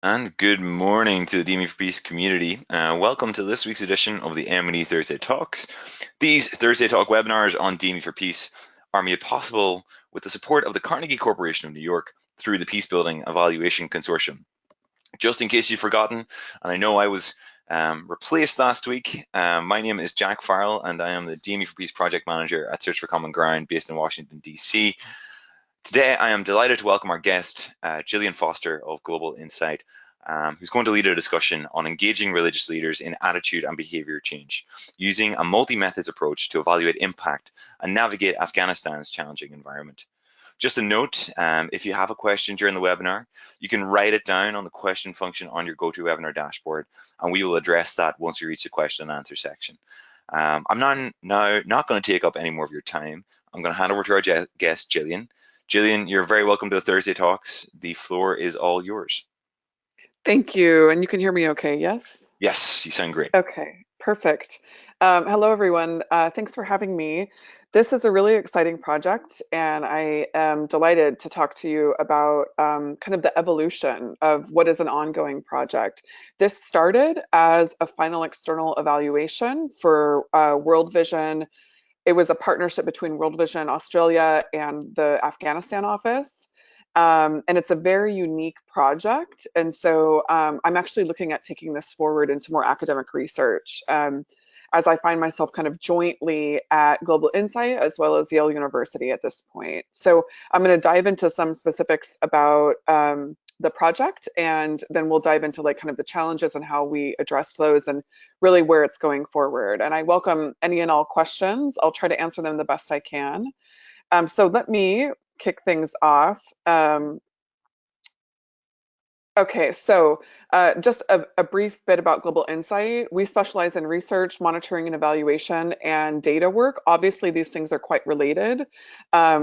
And good morning to the DME for Peace community. Welcome to this week's edition of the M&E Thursday Talks. These Thursday Talk webinars on DME for Peace are made possible with the support of the Carnegie Corporation of New York through the Peace Building Evaluation Consortium. Just in case you've forgotten, and I know I was replaced last week, my name is Jack Farrell and I am the DME for Peace Project Manager at Search for Common Ground based in Washington, D.C. Today, I am delighted to welcome our guest, Jillian Foster of Global Insight, who's going to lead a discussion on engaging religious leaders in attitude and behavior change, using a multi-methods approach to evaluate impact and navigate Afghanistan's challenging environment. Just a note, if you have a question during the webinar, you can write it down on the question function on your GoToWebinar dashboard, and we will address that once we reach the question and answer section. I'm not going to take up any more of your time. I'm going to hand over to our guest, Jillian. Jillian, you're very welcome to the Thursday Talks. The floor is all yours. Thank you. And you can hear me okay, yes? Yes, you sound great. Okay, perfect. Hello, everyone. Thanks for having me. This is a really exciting project, and I am delighted to talk to you about kind of the evolution of what is an ongoing project. This started as a final external evaluation for World Vision. It was a partnership between World Vision Australia and the Afghanistan office. And it's a very unique project. And so I'm actually looking at taking this forward into more academic research as I find myself kind of jointly at Global Insight as well as Yale University at this point. So I'm going to dive into some specifics about the project, and then we'll dive into like kind of the challenges and how we address those and really where it's going forward. And I welcome any and all questions. I'll try to answer them the best I can. So let me kick things off. Okay, so just a brief bit about Global Insight. We specialize in research, monitoring, and evaluation, and data work. Obviously, these things are quite related.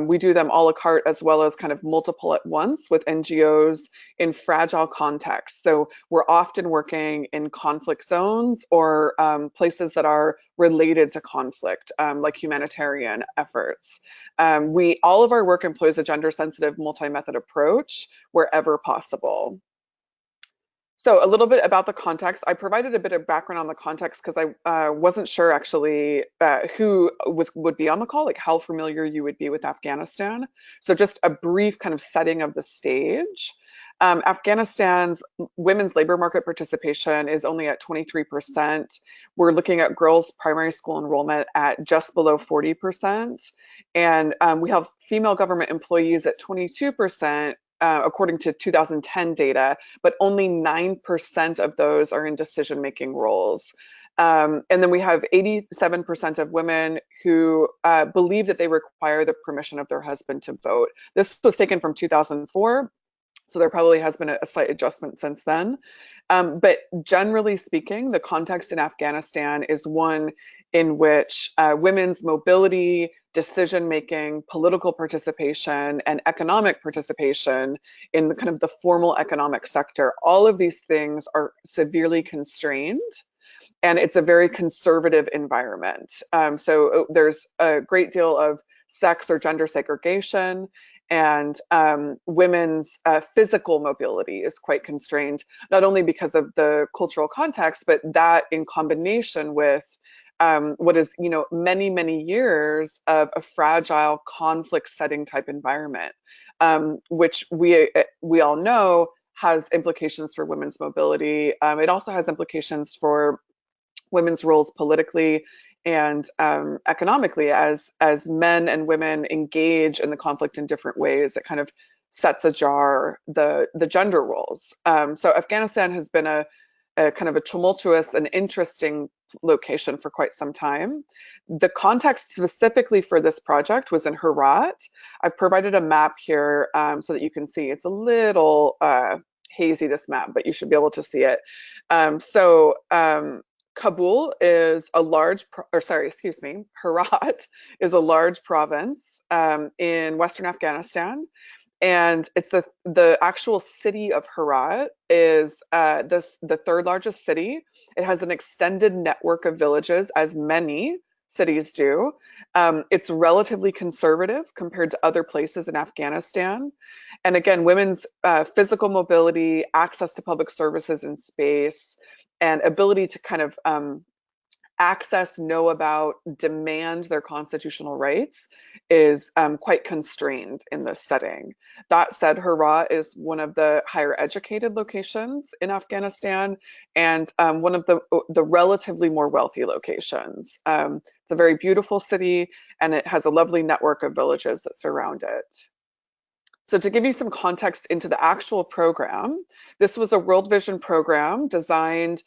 We do them a la carte as well as kind of multiple at once with NGOs in fragile contexts. So we're often working in conflict zones or places that are related to conflict, like humanitarian efforts. All of our work employs a gender-sensitive multi-method approach wherever possible. So a little bit about the context. I provided a bit of background on the context because I wasn't sure actually who would be on the call, like how familiar you would be with Afghanistan. So just a brief kind of setting of the stage. Afghanistan's women's labor market participation is only at 23%. We're looking at girls' primary school enrollment at just below 40%. And we have female government employees at 22%, according to 2010 data, but only 9% of those are in decision-making roles. And then we have 87% of women who believe that they require the permission of their husband to vote. This was taken from 2004. So there probably has been a slight adjustment since then. But generally speaking, the context in Afghanistan is one in which women's mobility, decision making, political participation, and economic participation in the kind of the formal economic sector, all of these things are severely constrained. And it's a very conservative environment. So there's a great deal of sex or gender segregation, and women's physical mobility is quite constrained, not only because of the cultural context, but that in combination with what is, many, many years of a fragile conflict setting type environment, which we all know has implications for women's mobility. It also has implications for women's roles politically and economically as men and women engage in the conflict in different ways. It kind of sets ajar the gender roles. So Afghanistan has been a kind of a tumultuous and interesting location for quite some time. The context specifically for this project was in Herat. I've provided a map here so that you can see. It's a little hazy, this map, but you should be able to see it. Kabul is a large, Herat is a large province in Western Afghanistan. And it's the actual city of Herat is the third largest city. It has an extended network of villages, as many cities do. It's relatively conservative compared to other places in Afghanistan. And again, women's physical mobility, access to public services and space, and ability to kind of access, know about, demand their constitutional rights is quite constrained in this setting. That said, Herat is one of the higher educated locations in Afghanistan and one of the relatively more wealthy locations. It's a very beautiful city and it has a lovely network of villages that surround it. So to give you some context into the actual program, this was a World Vision program designed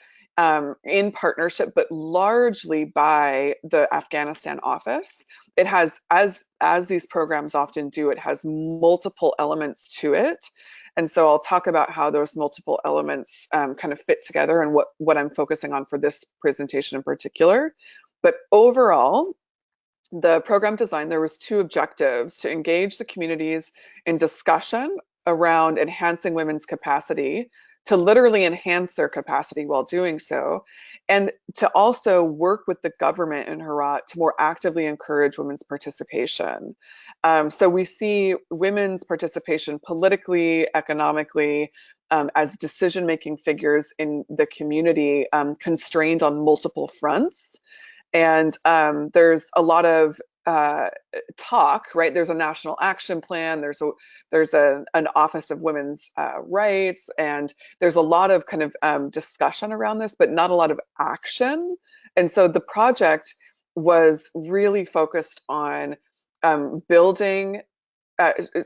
in partnership, but largely by the Afghanistan office. It has, as these programs often do, it has multiple elements to it. And so I'll talk about how those multiple elements kind of fit together and what I'm focusing on for this presentation in particular. But overall, the program design, there was two objectives: to engage the communities in discussion around enhancing women's capacity, to literally enhance their capacity while doing so, and to also work with the government in Herat to more actively encourage women's participation. So we see women's participation politically, economically, as decision-making figures in the community, constrained on multiple fronts. And there's a lot of talk, right? There's a national action plan. There's an Office of Women's Rights, and there's a lot of kind of discussion around this, but not a lot of action. And so the project was really focused on building.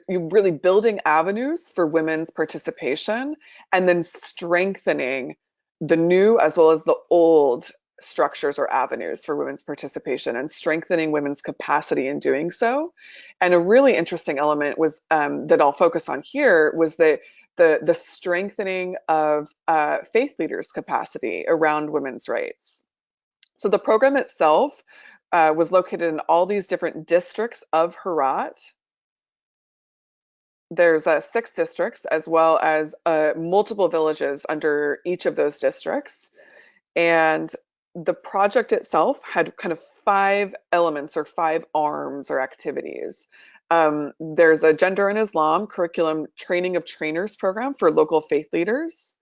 Really building avenues for women's participation and then strengthening the new as well as the old structures or avenues for women's participation and strengthening women's capacity in doing so. And a really interesting element was that I'll focus on here was the strengthening of faith leaders' capacity around women's rights. So the program itself was located in all these different districts of Herat. There's 6 districts as well as multiple villages under each of those districts. And the project itself had kind of 5 elements or 5 arms or activities. There's a gender and Islam curriculum training of trainers program for local faith leaders.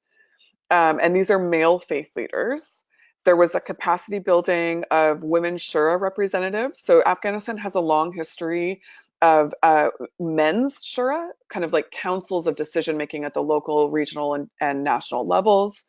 And these are male faith leaders. There was a capacity building of women shura representatives. So Afghanistan has a long history of men's shura, kind of like councils of decision making at the local, regional, and national levels.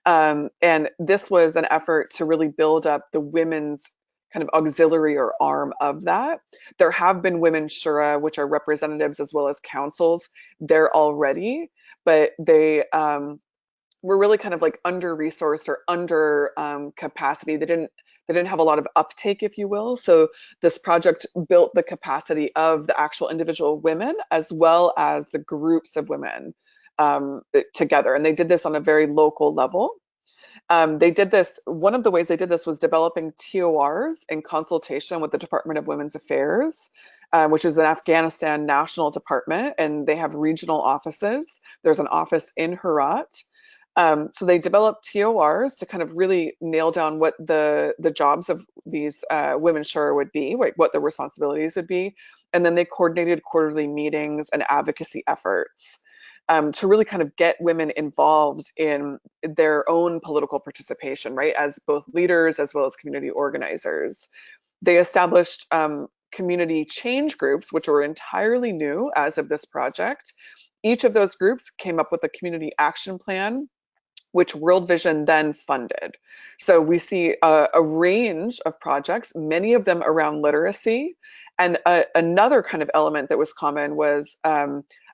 And this was an effort to really build up the women's kind of auxiliary or arm of that. There have been women shura, which are representatives as well as councils there already, but they were really kind of like under resourced or under capacity. They didn't have a lot of uptake, if you will. So this project built the capacity of the actual individual women as well as the groups of women together. And they did this on a very local level. They did this, one of the ways they did this was developing TORs in consultation with the Department of Women's Affairs, which is an Afghanistan national department, and they have regional offices. There's an office in Herat. So they developed TORs to kind of really nail down what the jobs of these women shura would be, what their responsibilities would be. And then they coordinated quarterly meetings and advocacy efforts to really kind of get women involved in their own political participation, right, as both leaders as well as community organizers. They established community change groups, which were entirely new as of this project. Each of those groups came up with a community action plan, which World Vision then funded. So we see a range of projects, many of them around literacy. And another kind of element that was common was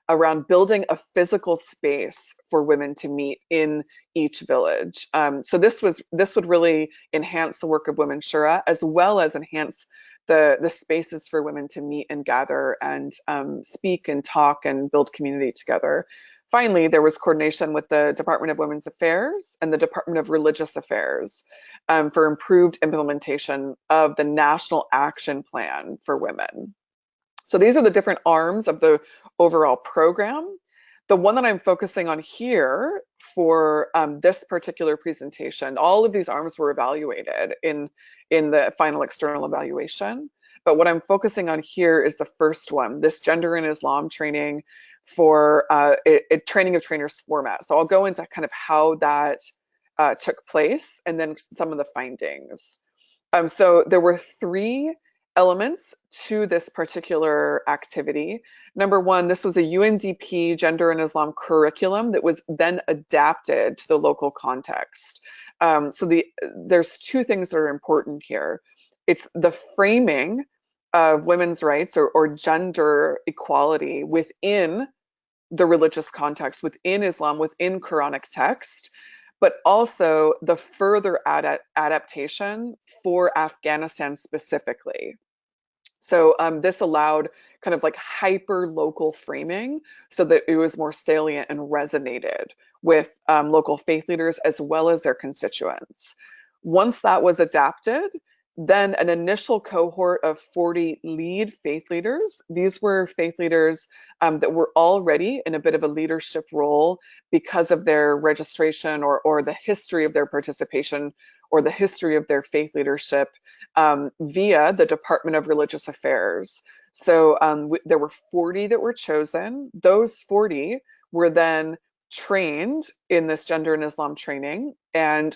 around building a physical space for women to meet in each village. So this would really enhance the work of Women Shura, as well as enhance the spaces for women to meet and gather and speak and talk and build community together. Finally, there was coordination with the Department of Women's Affairs and the Department of Religious Affairs for improved implementation of the National Action Plan for Women. So these are the different arms of the overall program. The one that I'm focusing on here for this particular presentation, all of these arms were evaluated in the final external evaluation. But what I'm focusing on here is the first one, this gender and Islam training for training of trainers format. So I'll go into kind of how that took place and then some of the findings. So there were three elements to this particular activity. Number one, this was a UNDP Gender and Islam curriculum that was then adapted to the local context. There's two things that are important here. It's the framing of women's rights or gender equality within the religious context, within Islam, within Quranic text, but also the further adaptation for Afghanistan specifically. So this allowed kind of like hyper local framing so that it was more salient and resonated with local faith leaders as well as their constituents. Once that was adapted, then an initial cohort of 40 lead faith leaders. These were faith leaders that were already in a bit of a leadership role because of their registration or the history of their participation or the history of their faith leadership via the Department of Religious Affairs. So there were 40 that were chosen. Those 40 were then trained in this gender and Islam training, and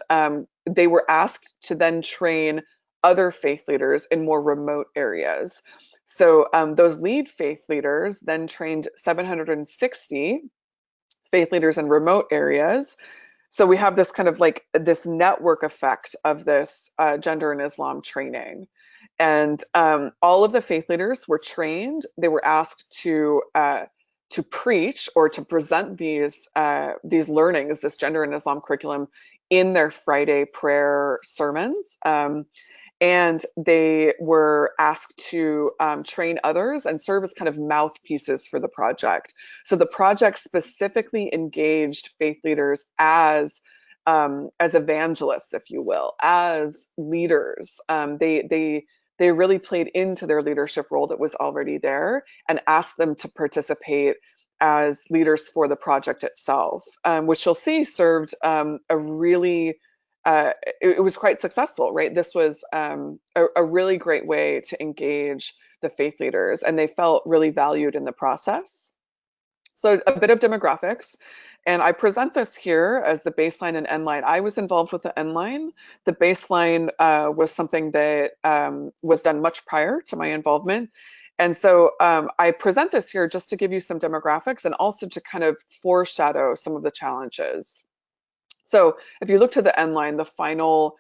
they were asked to then train other faith leaders in more remote areas. So those lead faith leaders then trained 760 faith leaders in remote areas. So we have this kind of like this network effect of this gender and Islam training. And all of the faith leaders were trained. They were asked to preach or to present these learnings, this gender and Islam curriculum, in their Friday prayer sermons. And they were asked to train others and serve as kind of mouthpieces for the project. So the project specifically engaged faith leaders as evangelists, if you will, as leaders. They really played into their leadership role that was already there and asked them to participate as leaders for the project itself, which you'll see served a really it was quite successful, right? This was a really great way to engage the faith leaders, and they felt really valued in the process. So a bit of demographics, and I present this here as the baseline and end line. I was involved with the end line. The baseline was something that was done much prior to my involvement. And so I present this here just to give you some demographics and also to kind of foreshadow some of the challenges. So if you look to the end line, the final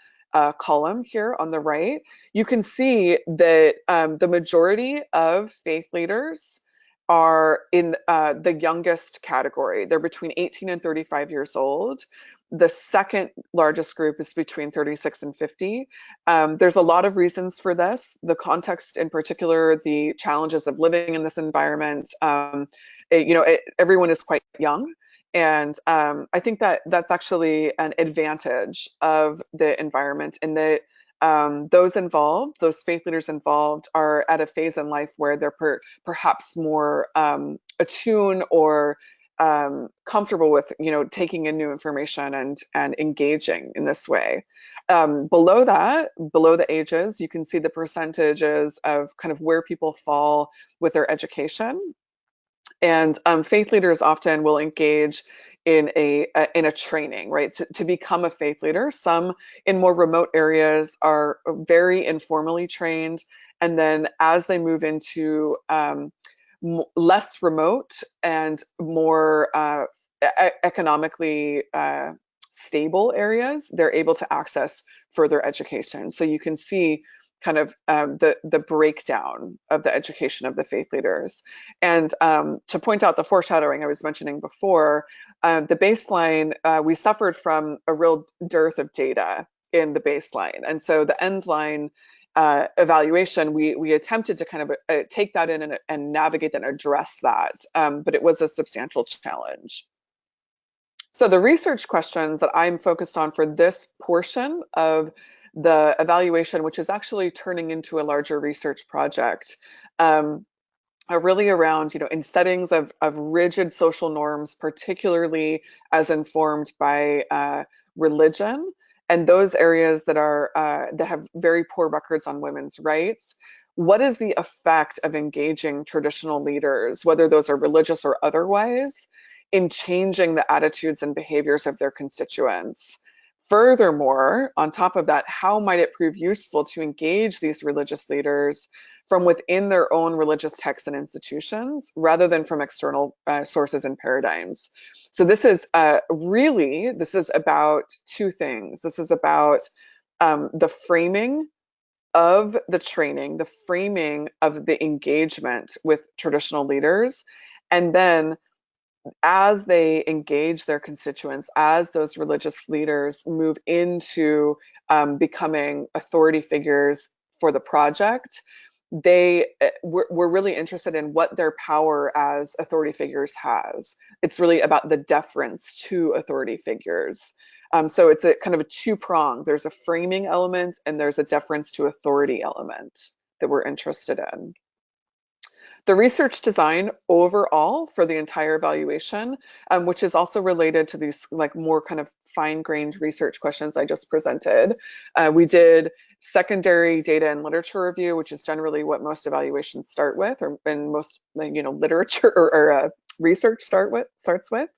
column here on the right, you can see that the majority of faith leaders are in the youngest category. They're between 18 and 35 years old. The second largest group is between 36 and 50. There's a lot of reasons for this. The context in particular, the challenges of living in this environment, everyone is quite young. And I think that that's actually an advantage of the environment in that those faith leaders involved are at a phase in life where they're perhaps more attuned or comfortable with, taking in new information and engaging in this way. Below the ages, you can see the percentages of kind of where people fall with their education. And faith leaders often will engage in a training, right, to become a faith leader. Some in more remote areas are very informally trained, and then as they move into less remote and more economically stable areas, they're able to access further education. So you can see kind of the breakdown of the education of the faith leaders. And to point out the foreshadowing I was mentioning before, the baseline, we suffered from a real dearth of data in the baseline. And so the end line evaluation, we attempted to kind of take that in and navigate and address that, but it was a substantial challenge. So the research questions that I'm focused on for this portion of the evaluation, which is actually turning into a larger research project, are really around, in settings of rigid social norms, particularly as informed by religion, and those areas that have very poor records on women's rights. What is the effect of engaging traditional leaders, whether those are religious or otherwise, in changing the attitudes and behaviors of their constituents? Furthermore, on top of that, how might it prove useful to engage these religious leaders from within their own religious texts and institutions rather than from external sources and paradigms? So this is about two things. This is about the framing of the training, the framing of the engagement with traditional leaders, and then as they engage their constituents, as those religious leaders move into becoming authority figures for the project, we're really interested in what their power as authority figures has. It's really about the deference to authority figures. So it's a kind of a two-prong. There's a framing element and there's a deference to authority element that we're interested in. The research design overall for the entire evaluation, which is also related to these like more kind of fine-grained research questions I just presented. We did secondary data and literature review, which is generally what most evaluations start with, or and most literature or research starts with.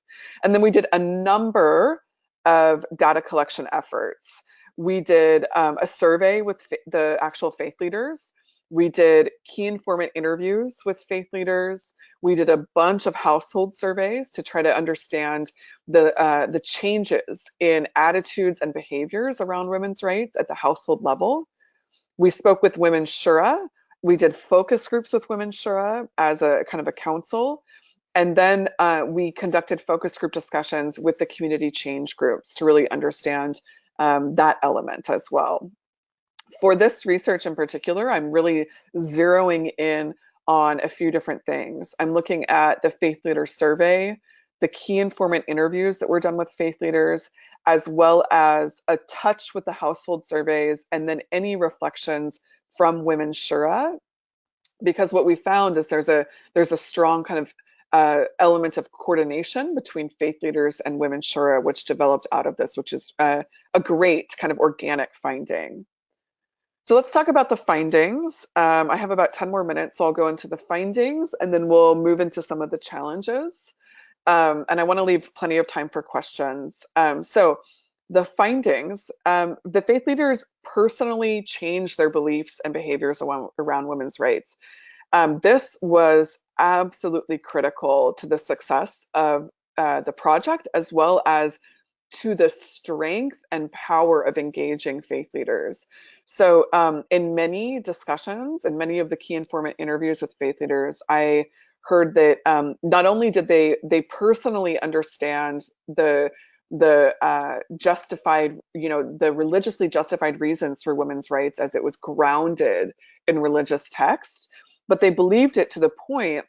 And then we did a number of data collection efforts. We did a survey with the actual faith leaders. We did key informant interviews with faith leaders. We did a bunch of household surveys to try to understand the changes in attitudes and behaviors around women's rights at the household level. We spoke with Women's Shura. We did focus groups with Women's Shura as a kind of a council. And then we conducted focus group discussions with the community change groups to really understand that element as well. For this research in particular, I'm really zeroing in on a few different things. I'm looking at the faith leader survey, the key informant interviews that were done with faith leaders, as well as a touch with the household surveys, and then any reflections from Women's Shura. Because what we found is there's a strong kind of element of coordination between faith leaders and Women's Shura, which developed out of this, which is a great kind of organic finding. So let's talk about the findings. I have about 10 more minutes, so I'll go into the findings and then we'll move into some of the challenges. And I want to leave plenty of time for questions. So the findings, the faith leaders personally changed their beliefs and behaviors around women's rights. This was absolutely critical to the success of the project, as well as to the strength and power of engaging faith leaders. So in many discussions and many of the key informant interviews with faith leaders, I heard that not only did they personally understand the justified, the religiously justified reasons for women's rights as it was grounded in religious text, but they believed it to the point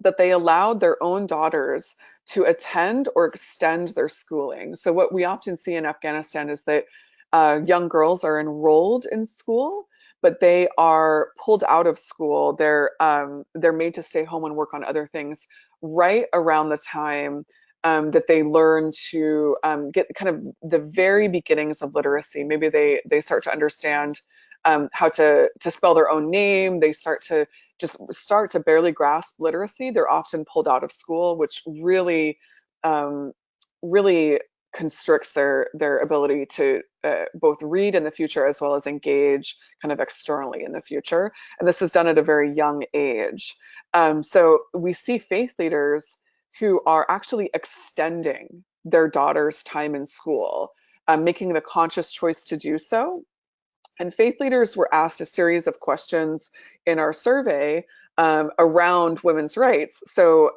that they allowed their own daughters to attend or extend their schooling. So what we often see in Afghanistan is that young girls are enrolled in school, but they are pulled out of school. They're made to stay home and work on other things right around the time that they learn to get kind of the very beginnings of literacy. Maybe they start to understand how to spell their own name. They start to barely grasp literacy. They're often pulled out of school, which really really constricts their ability to both read in the future as well as engage kind of externally in the future. And this is done at a very young age. So we see faith leaders who are actually extending their daughter's time in school, making the conscious choice to do so. And faith leaders were asked a series of questions in our survey around women's rights. So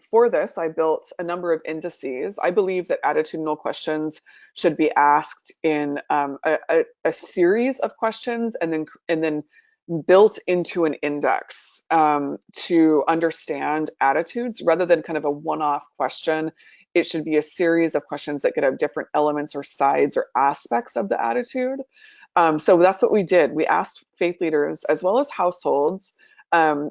for this, I built a number of indices. I believe that attitudinal questions should be asked in a series of questions and then built into an index to understand attitudes rather than kind of a one-off question. It should be a series of questions that could have different elements or sides or aspects of the attitude. So that's what we did. We asked faith leaders as well as households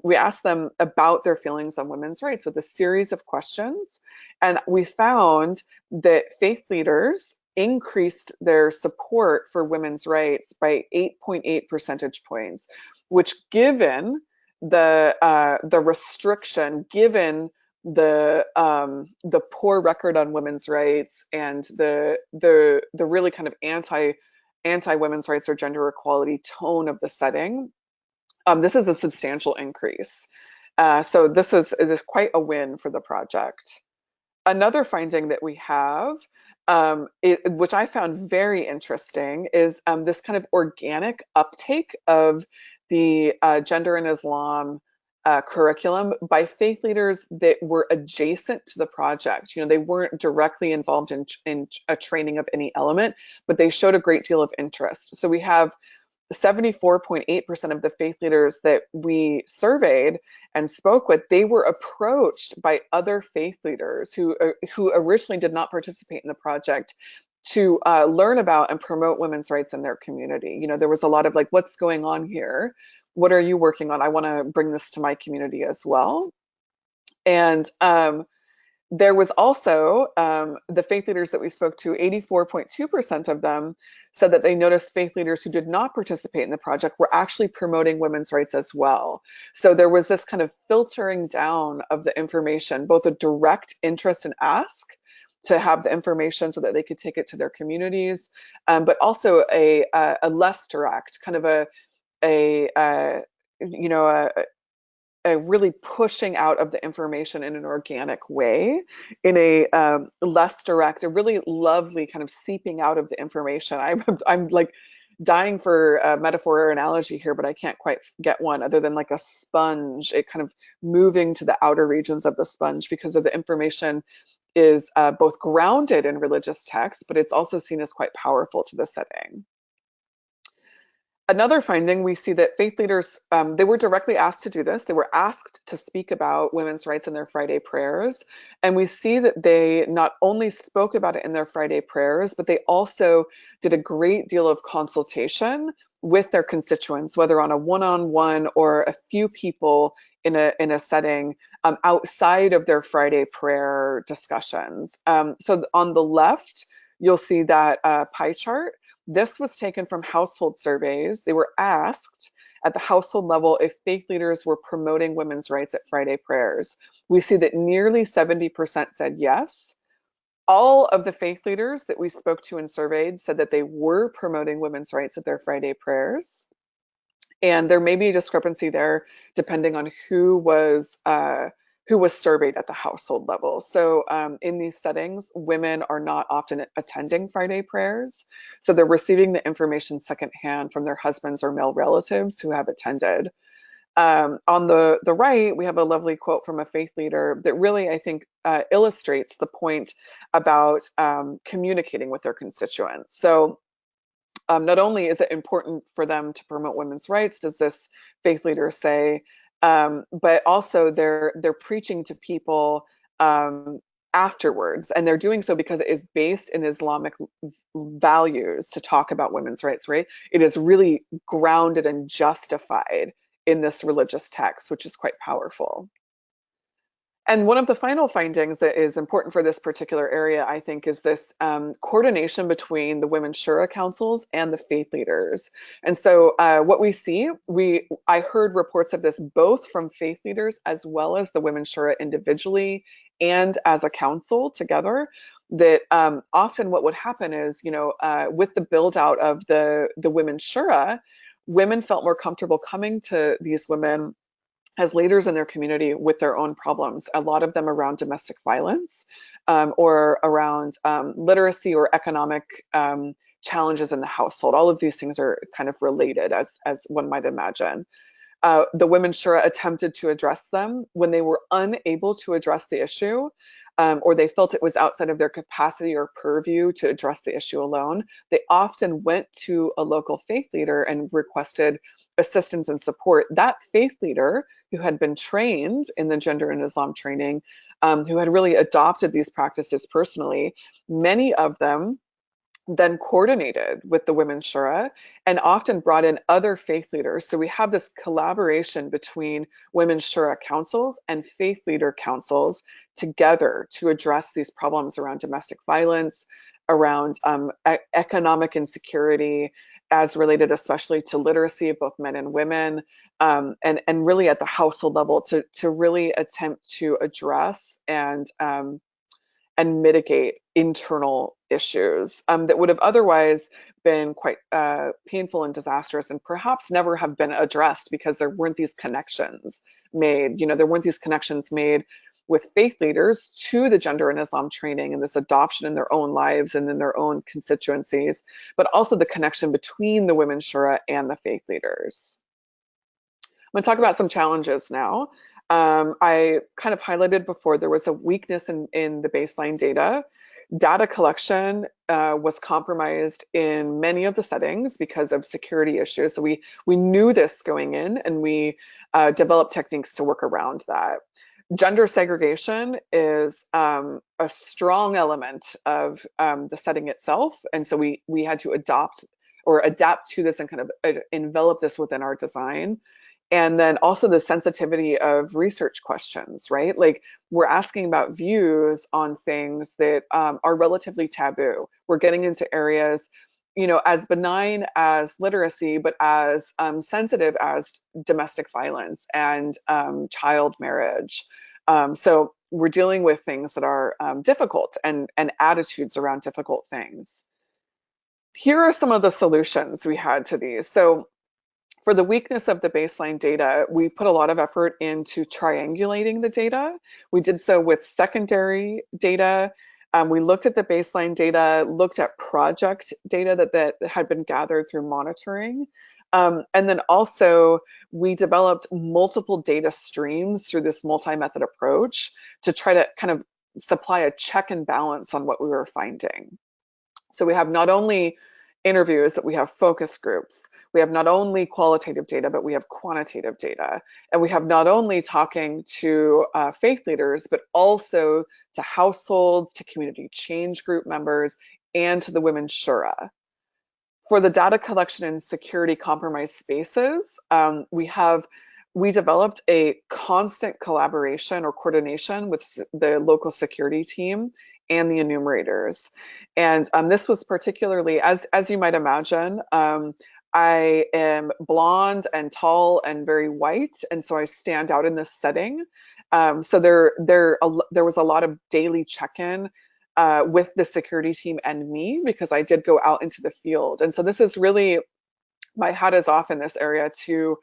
we asked them about their feelings on women's rights with a series of questions. And we found that faith leaders increased their support for women's rights by 8.8 percentage points, which given the restriction, given the poor record on women's rights and the really kind of anti women's rights or gender equality tone of the setting, this is a substantial increase. So this is quite a win for the project. Another finding that we have, which I found very interesting, is this kind of organic uptake of the gender and Islam curriculum by faith leaders that were adjacent to the project. You know, they weren't directly involved in a training of any element, but they showed a great deal of interest. So we have 74.8% of the faith leaders that we surveyed and spoke with, they were approached by other faith leaders who originally did not participate in the project to learn about and promote women's rights in their community. You know, there was a lot of like, what's going on here? What are you working on? I want to bring this to my community as well. And there was also the faith leaders that we spoke to, 84.2% of them said that they noticed faith leaders who did not participate in the project were actually promoting women's rights as well. So there was this kind of filtering down of the information, both a direct interest and ask to have the information so that they could take it to their communities, but also a less direct, kind of a you know, a really pushing out of the information in an organic way, in a less direct, a really lovely kind of seeping out of the information. I'm like dying for a metaphor or analogy here, but I can't quite get one other than like a sponge, it kind of moving to the outer regions of the sponge because of the information is both grounded in religious texts, but it's also seen as quite powerful to the setting. Another finding, we see that faith leaders, they were directly asked to do this. They were asked to speak about women's rights in their Friday prayers. And we see that they not only spoke about it in their Friday prayers, but they also did a great deal of consultation with their constituents, whether on a one-on-one or a few people in a setting outside of their Friday prayer discussions. So on the left, you'll see that pie chart. This was taken from household surveys. They were asked at the household level if faith leaders were promoting women's rights at Friday prayers. We see that nearly 70% said yes. All of the faith leaders that we spoke to and surveyed said that they were promoting women's rights at their Friday prayers. And there may be a discrepancy there depending on who was surveyed at the household level. So in these settings, women are not often attending Friday prayers. So they're receiving the information secondhand from their husbands or male relatives who have attended. On the right, we have a lovely quote from a faith leader that really, I think, illustrates the point about communicating with their constituents. So not only is it important for them to promote women's rights, does this faith leader say, but also they're preaching to people afterwards, and they're doing so because it is based in Islamic values to talk about women's rights, right? It is really grounded and justified in this religious text, which is quite powerful. And one of the final findings that is important for this particular area, I think, is this coordination between the women's shura councils and the faith leaders. And so what we see, I heard reports of this both from faith leaders as well as the women's shura individually and as a council together, that often what would happen is, you know, with the build out of the women's shura, women felt more comfortable coming to these women as leaders in their community with their own problems, a lot of them around domestic violence or around literacy or economic challenges in the household. All of these things are kind of related, as one might imagine. The Women's Shura attempted to address them. When they were unable to address the issue, or they felt it was outside of their capacity or purview to address the issue alone, they often went to a local faith leader and requested assistance and support. That faith leader, who had been trained in the gender and Islam training, who had really adopted these practices personally, many of them then coordinated with the Women's Shura and often brought in other faith leaders. So we have this collaboration between Women's Shura councils and faith leader councils together to address these problems around domestic violence, around economic insecurity, as related especially to literacy of both men and women, and really at the household level to really attempt to address and mitigate internal issues that would have otherwise been quite painful and disastrous and perhaps never have been addressed because there weren't these connections made. There weren't these connections made with faith leaders to the gender and Islam training and this adoption in their own lives and in their own constituencies, but also the connection between the Women's Shura and the faith leaders. I'm going to talk about some challenges now. I kind of highlighted before there was a weakness in the baseline data. Data collection was compromised in many of the settings because of security issues. So we knew this going in, and we developed techniques to work around that. Gender segregation is a strong element of the setting itself, and so we had to adapt to this and kind of envelop this within our design. And then also the sensitivity of research questions, right? Like we're asking about views on things that are relatively taboo. We're getting into areas, as benign as literacy, but as sensitive as domestic violence and child marriage. So we're dealing with things that are difficult and attitudes around difficult things. Here are some of the solutions we had to these. So for the weakness of the baseline data, we put a lot of effort into triangulating the data. We did so with secondary data. We looked at the baseline data, looked at project data that had been gathered through monitoring. And then also we developed multiple data streams through this multi-method approach to try to kind of supply a check and balance on what we were finding. So we have not only interviews, but we have focus groups. We have not only qualitative data, but we have quantitative data. And we have not only talking to faith leaders, but also to households, to community change group members, and to the Women's Shura. For the data collection and security compromised spaces, we developed a constant collaboration or coordination with the local security team and the enumerators. And this was particularly, as you might imagine, I am blonde and tall and very white, and so I stand out in this setting. So there was a lot of daily check-in with the security team and me because I did go out into the field. And so this is really, my hat is off in this area to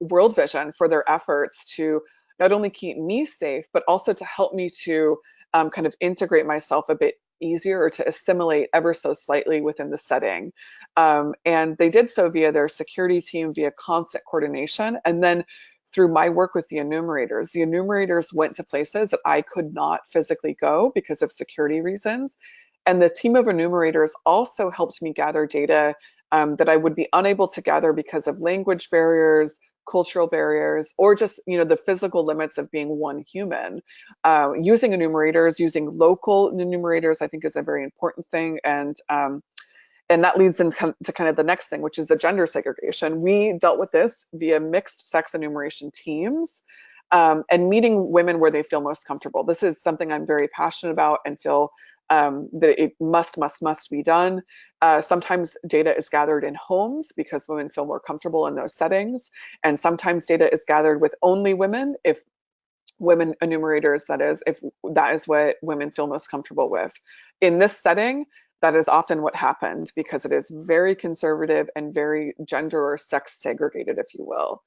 World Vision for their efforts to not only keep me safe, but also to help me to kind of integrate myself a bit easier or to assimilate ever so slightly within the setting. And they did so via their security team, via constant coordination. And then through my work with the enumerators went to places that I could not physically go because of security reasons. And the team of enumerators also helped me gather data that I would be unable to gather because of language barriers, cultural barriers, or just the physical limits of being one human. Using enumerators, using local enumerators, I think is a very important thing. And that leads into kind of the next thing, which is the gender segregation. We dealt with this via mixed sex enumeration teams and meeting women where they feel most comfortable. This is something I'm very passionate about and feel that it must be done. Sometimes data is gathered in homes because women feel more comfortable in those settings. And sometimes data is gathered with only women if women enumerators, that is, if that is what women feel most comfortable with. In this setting, that is often what happened because it is very conservative and very gender or sex segregated, if you will.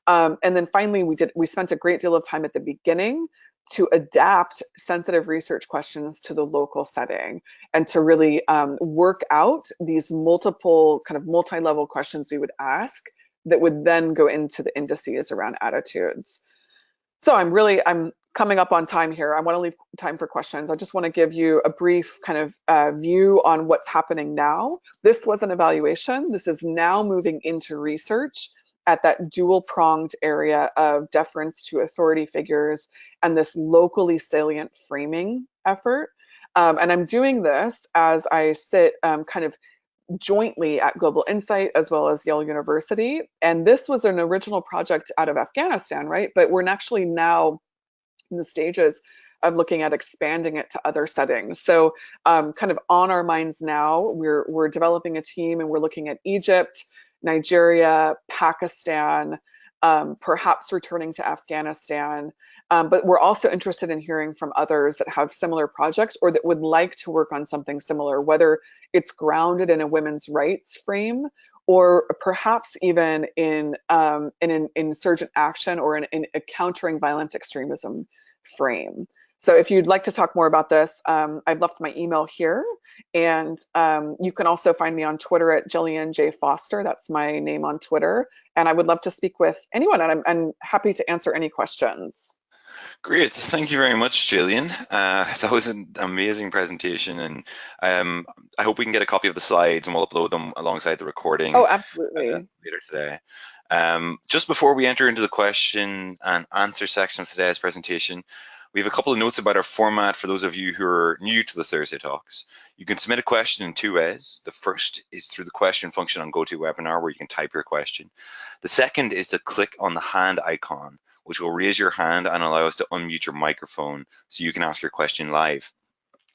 And then finally, we spent a great deal of time at the beginning to adapt sensitive research questions to the local setting and to really work out these multiple kind of multi-level questions we would ask that would then go into the indices around attitudes. So I'm coming up on time here. I want to leave time for questions. I just want to give you a brief kind of view on what's happening now. This was an evaluation. This is now moving into research at that dual-pronged area of deference to authority figures and this locally salient framing effort. And I'm doing this as I sit kind of jointly at Global Insight as well as Yale University. And this was an original project out of Afghanistan, right? But we're actually now in the stages of looking at expanding it to other settings. So, kind of on our minds now, we're developing a team and we're looking at Egypt, Nigeria, Pakistan, perhaps returning to Afghanistan. But we're also interested in hearing from others that have similar projects or that would like to work on something similar, whether it's grounded in a women's rights frame or perhaps even in an insurgent action or in a countering violent extremism frame. So if you'd like to talk more about this, I've left my email here. And you can also find me on Twitter at Jillian J. Foster. That's my name on Twitter. And I would love to speak with anyone, and I'm happy to answer any questions. Great. Thank you very much, Jillian. That was an amazing presentation, and um, I hope we can get a copy of the slides and we'll upload them alongside the recording Oh, absolutely. later today. Just before we enter into the question and answer section of today's presentation, we have a couple of notes about our format for those of you who are new to the Thursday Talks. You can submit a question in two ways. The first is through the question function on GoToWebinar, where you can type your question. The second is to click on the hand icon, which will raise your hand and allow us to unmute your microphone so you can ask your question live.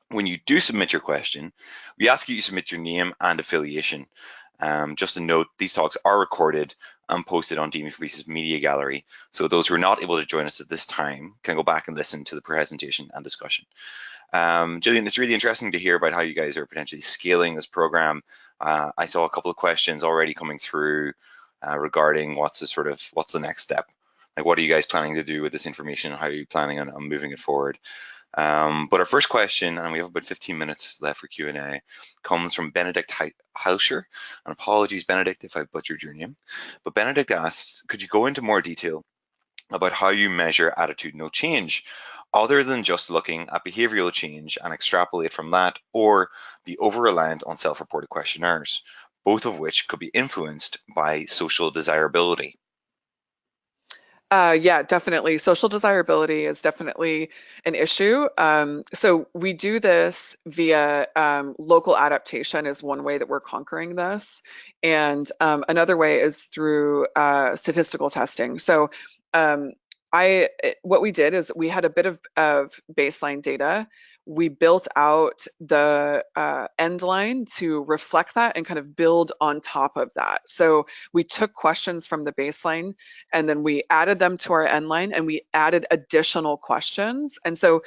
When you do submit your question, we ask you to submit your name and affiliation. Just a note, these talks are recorded and posted on DME for Peace's media gallery, so those who are not able to join us at this time can go back and listen to the presentation and discussion. Jillian, it's really interesting to hear about how you guys are potentially scaling this program. I saw a couple of questions already coming through regarding what's the next step? Like, what are you guys planning to do with this information? How are you planning on moving it forward? But our first question, and we have about 15 minutes left for Q&A, comes from Benedict Heilscher. And apologies, Benedict, if I butchered your name. But Benedict asks, could you go into more detail about how you measure attitudinal change, other than just looking at behavioral change and extrapolate from that, or be over-reliant on self-reported questionnaires, both of which could be influenced by social desirability? Yeah, definitely. Social desirability is definitely an issue. So we do this via local adaptation is one way that we're conquering this. And another way is through statistical testing. So um, what we did is we had a bit of baseline data. We built out the end line to reflect that and kind of build on top of that. So we took questions from the baseline and then we added them to our end line and we added additional questions. And so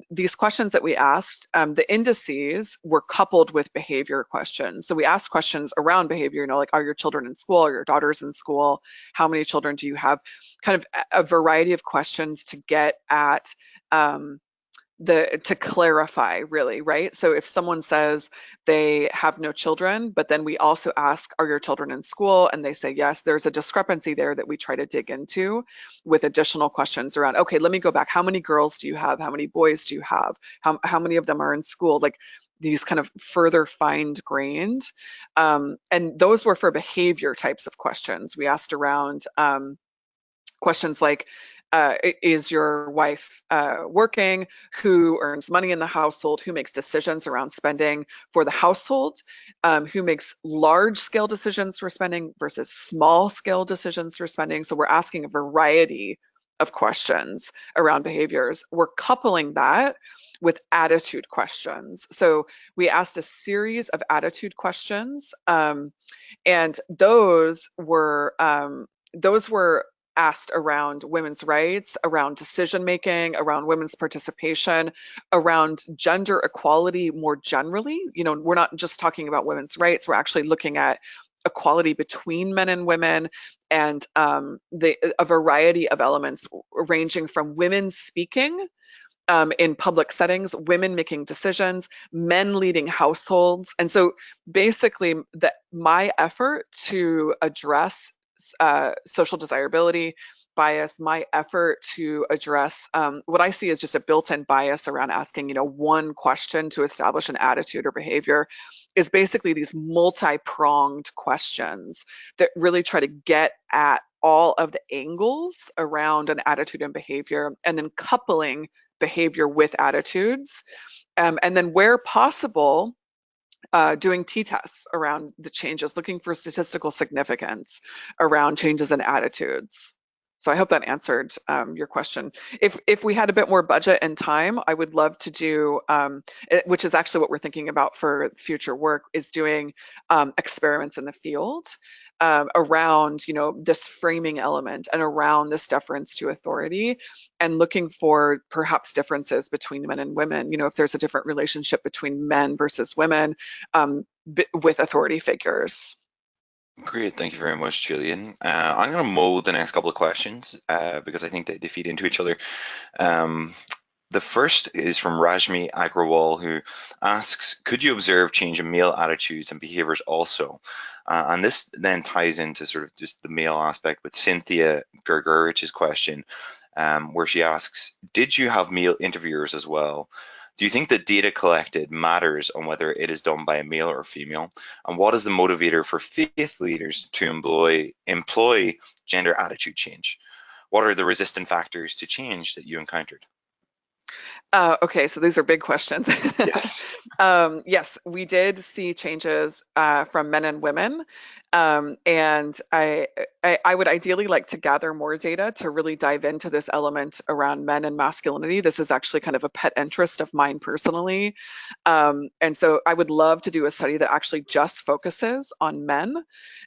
these questions that we asked, the indices were coupled with behavior questions. So we asked questions around behavior, like, are your children in school? Are your daughters in school? How many children do you have? Kind of a variety of questions to get at to clarify, really, right? So if someone says they have no children, but then we also ask, are your children in school? And they say yes, there's a discrepancy there that we try to dig into with additional questions around, okay, let me go back. How many girls do you have? How many boys do you have? How many of them are in school? Like these kind of further fine grained. And those were for behavior types of questions. We asked around questions like, is your wife working? Who earns money in the household? Who makes decisions around spending for the household? Who makes large scale decisions for spending versus small scale decisions for spending? So we're asking a variety of questions around behaviors. We're coupling that with attitude questions. So we asked a series of attitude questions, and those were asked around women's rights, around decision making, around women's participation, around gender equality more generally. We're not just talking about women's rights, we're actually looking at equality between men and women, and a variety of elements ranging from women speaking in public settings, women making decisions, men leading households. And so basically my effort to address social desirability bias, my effort to address what I see as just a built-in bias around asking, one question to establish an attitude or behavior, is basically these multi-pronged questions that really try to get at all of the angles around an attitude and behavior, and then coupling behavior with attitudes. And then where possible, doing t-tests around the changes, looking for statistical significance around changes in attitudes. So I hope that answered your question. If we had a bit more budget and time, I would love to do, which is actually what we're thinking about for future work, is doing experiments in the field around, this framing element and around this deference to authority, and looking for perhaps differences between men and women. If there's a different relationship between men versus women with authority figures. Great, thank you very much, Jillian. I'm going to mold the next couple of questions because I think they feed into each other. Um, the first is from Rajmi Agrawal, who asks, could you observe change in male attitudes and behaviors also? And this then ties into sort of just the male aspect with Cynthia Gergerich's question, where she asks, did you have male interviewers as well? Do you think that data collected matters on whether it is done by a male or a female? And what is the motivator for faith leaders to employ gender attitude change? What are the resistant factors to change that you encountered? Okay, so these are big questions. Yes. Yes, we did see changes from men and women, and I would ideally like to gather more data to really dive into this element around men and masculinity. This is actually kind of a pet interest of mine personally, and so I would love to do a study that actually just focuses on men.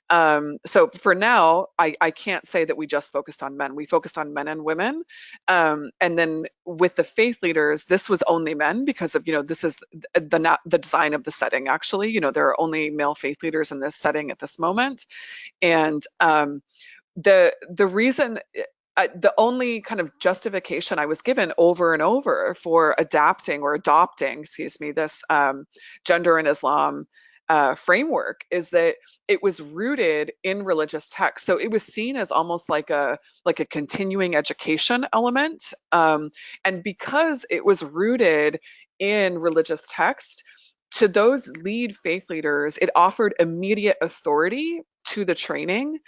So for now, I can't say that we just focused on men. We focused on men and women. And then with the faith leaders, this was only men because of, this is the design of the setting, actually. There are only male faith leaders in this setting at this moment. And the reason, the only kind of justification I was given over and over for adopting, excuse me, this gender in Islam framework is that it was rooted in religious text. So it was seen as almost like a continuing education element. And because it was rooted in religious text, to those lead faith leaders, it offered immediate authority to the training.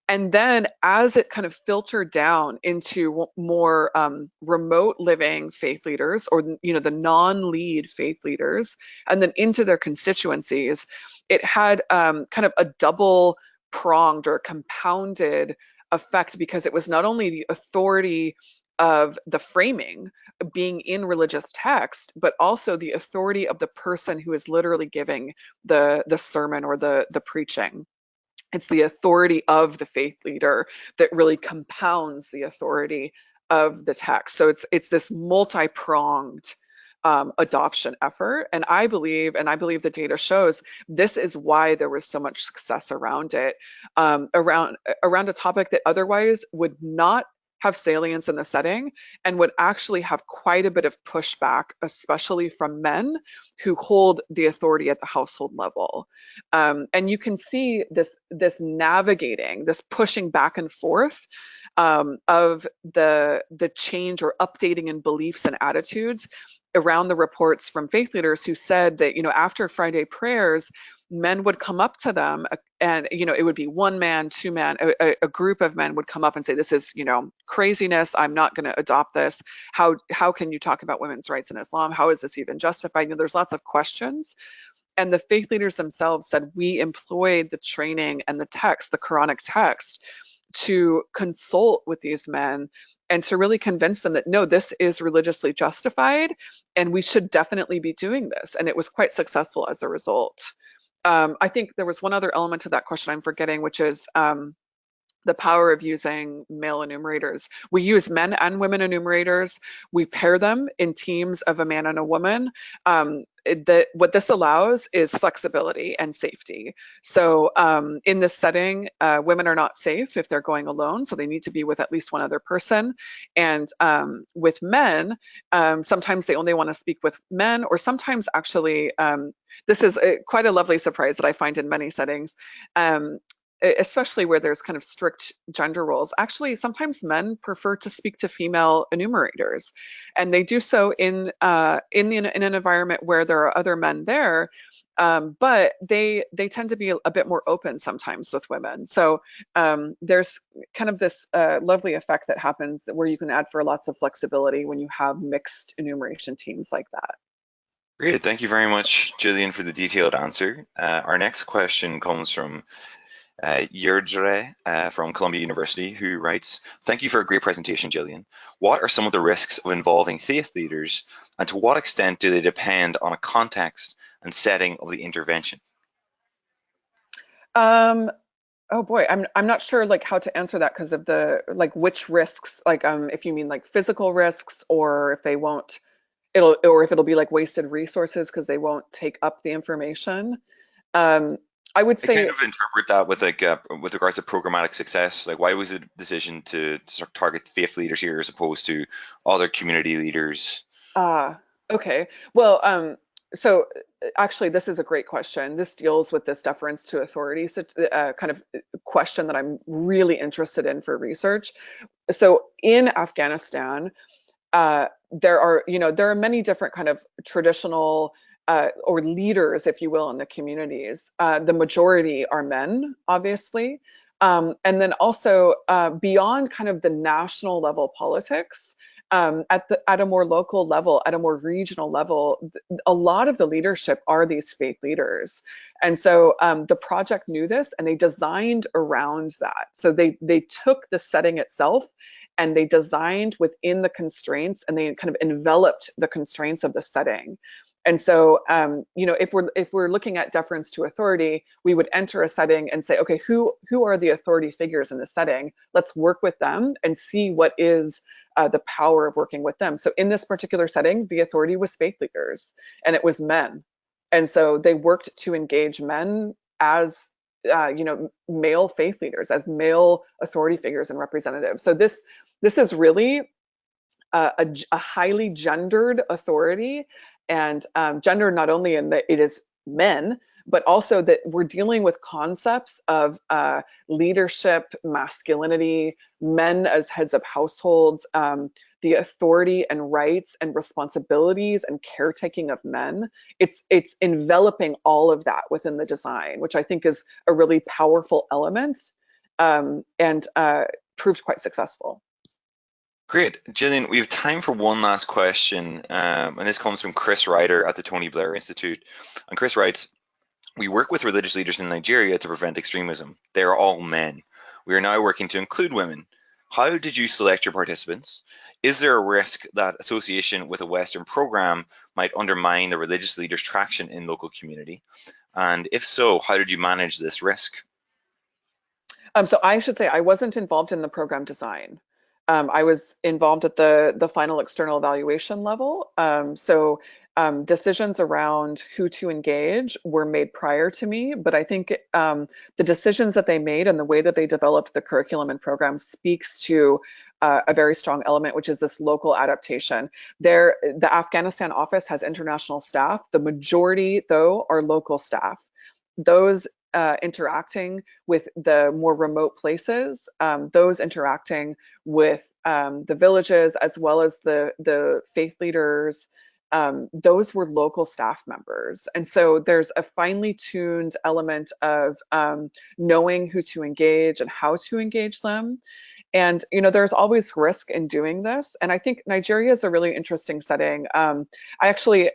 And then as it kind of filtered down into more remote living faith leaders, or the non-lead faith leaders, and then into their constituencies, it had kind of a double pronged or compounded effect, because it was not only the authority of the framing being in religious text, but also the authority of the person who is literally giving the sermon or the preaching. It's the authority of the faith leader that really compounds the authority of the text. So it's this multi-pronged adoption effort, and I believe the data shows this is why there was so much success around it, around a topic that otherwise would not have salience in the setting and would actually have quite a bit of pushback, especially from men who hold the authority at the household level. And you can see this navigating, this pushing back and forth of the change or updating in beliefs and attitudes around the reports from faith leaders who said that, after Friday prayers, men would come up to them, and it would be one man, two man, a group of men would come up and say, this is craziness, I'm not going to adopt this. How can you talk about women's rights in Islam? How is this even justified? There's lots of questions. And the faith leaders themselves said, we employed the training and the text, the Quranic text, to consult with these men and to really convince them that no, this is religiously justified and we should definitely be doing this. And it was quite successful as a result. I think there was one other element to that question I'm forgetting, which is the power of using male enumerators. We use men and women enumerators. We pair them in teams of a man and a woman. What this allows is flexibility and safety. So in this setting, women are not safe if they're going alone, so they need to be with at least one other person. And with men, sometimes they only want to speak with men, or sometimes actually, this is quite a lovely surprise that I find in many settings. Especially where there's kind of strict gender roles. Actually, sometimes men prefer to speak to female enumerators, and they do so in an environment where there are other men there. But they tend to be a bit more open sometimes with women. So there's kind of this lovely effect that happens where you can add for lots of flexibility when you have mixed enumeration teams like that. Great. Thank you very much, Jillian, for the detailed answer. Our next question comes from Yurdre from Columbia University, who writes, "Thank you for a great presentation, Jillian. What are some of the risks of involving faith leaders, and to what extent do they depend on a context and setting of the intervention?" Um, oh boy, I'm not sure like how to answer that because of the like which risks, like if you mean like physical risks or if they won't it'll or if it'll be like wasted resources because they won't take up the information. Um, I would I kind say of interpret that with with regards to programmatic success. Like, why was the decision to target faith leaders here as opposed to other community leaders? okay. Well, so actually, this is a great question. This deals with this deference to authority, so, kind of question that I'm really interested in for research. So in Afghanistan, there are many different kind of traditional or leaders, if you will, in the communities. The majority are men, obviously. And then also beyond kind of the national level politics, at a more local level, at a more regional level, a lot of the leadership are these faith leaders. And so the project knew this and they designed around that. So they took the setting itself and they designed within the constraints and they kind of enveloped the constraints of the setting. And so, if we're looking at deference to authority, we would enter a setting and say, okay, who are the authority figures in the setting? Let's work with them and see what is the power of working with them. So in this particular setting, the authority was faith leaders, and it was men, and so they worked to engage men as male faith leaders, as male authority figures and representatives. So this is really a highly gendered authority, and gender not only in that it is men, but also that we're dealing with concepts of leadership, masculinity, men as heads of households, the authority and rights and responsibilities and caretaking of men. It's enveloping all of that within the design, which I think is a really powerful element, and proved quite successful. Great. Jillian, we have time for one last question, and this comes from Chris Ryder at the Tony Blair Institute. And Chris writes, "We work with religious leaders in Nigeria to prevent extremism. They are all men. We are now working to include women. How did you select your participants? Is there a risk that association with a Western program might undermine the religious leaders' traction in local community? And if so, how did you manage this risk?" So I should say I wasn't involved in the program design. I was involved at the final external evaluation level. Decisions around who to engage were made prior to me, but I think the decisions that they made and the way that they developed the curriculum and program speaks to a very strong element, which is this local adaptation. The Afghanistan office has international staff. The majority, though, are local staff. Those interacting with the more remote places, those interacting with the villages as well as the faith leaders, those were local staff members. And so there's a finely tuned element of knowing who to engage and how to engage them. And there's always risk in doing this. And I think Nigeria is a really interesting setting. I actually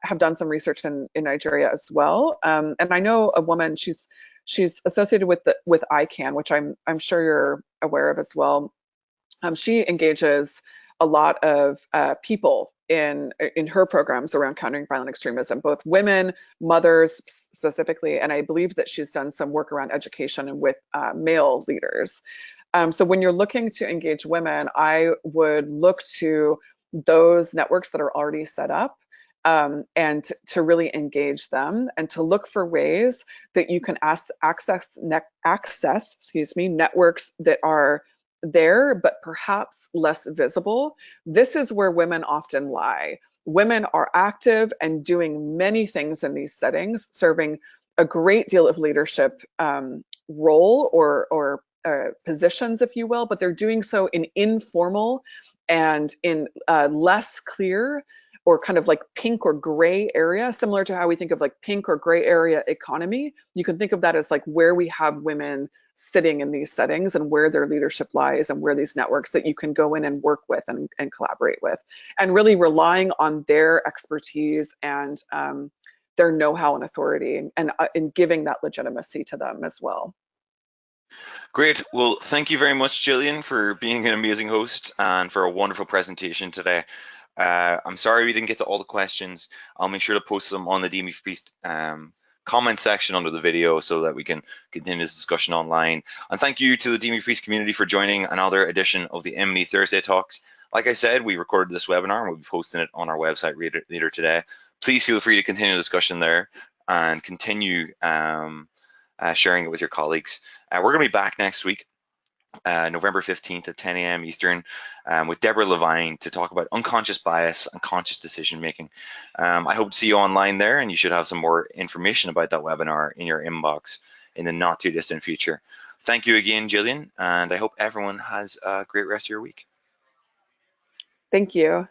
have done some research in Nigeria as well. And I know a woman, she's associated with ICANN, which I'm sure you're aware of as well. She engages a lot of people in her programs around countering violent extremism, both women, mothers specifically, and I believe that she's done some work around education and with male leaders. So when you're looking to engage women, I would look to those networks that are already set up, and to really engage them and to look for ways that you can access, networks that are there but perhaps less visible. This is where women often lie. Women are active and doing many things in these settings, serving a great deal of leadership role or positions, if you will, but they're doing so in informal and in less clear or kind of like pink or gray area, similar to how we think of like pink or gray area economy. You can think of that as like where we have women sitting in these settings and where their leadership lies and where these networks that you can go in and work with and collaborate with, and really relying on their expertise and their know-how and authority, and in giving that legitimacy to them as well. Great. Well, thank you very much, Jillian, for being an amazing host and for a wonderful presentation today. I'm sorry we didn't get to all the questions. I'll make sure to post them on the DME for Peace comment section under the video so that we can continue this discussion online. And thank you to the DME for Peace community for joining another edition of the M&E Thursday Talks. Like I said, we recorded this webinar and we'll be posting it on our website later today. Please feel free to continue the discussion there and continue sharing it with your colleagues. We're going to be back next week, November 15th at 10 a.m. Eastern, with Deborah Levine to talk about unconscious bias and conscious decision making. I hope to see you online there, and you should have some more information about that webinar in your inbox in the not too distant future. Thank you again, Jillian, and I hope everyone has a great rest of your week. Thank you.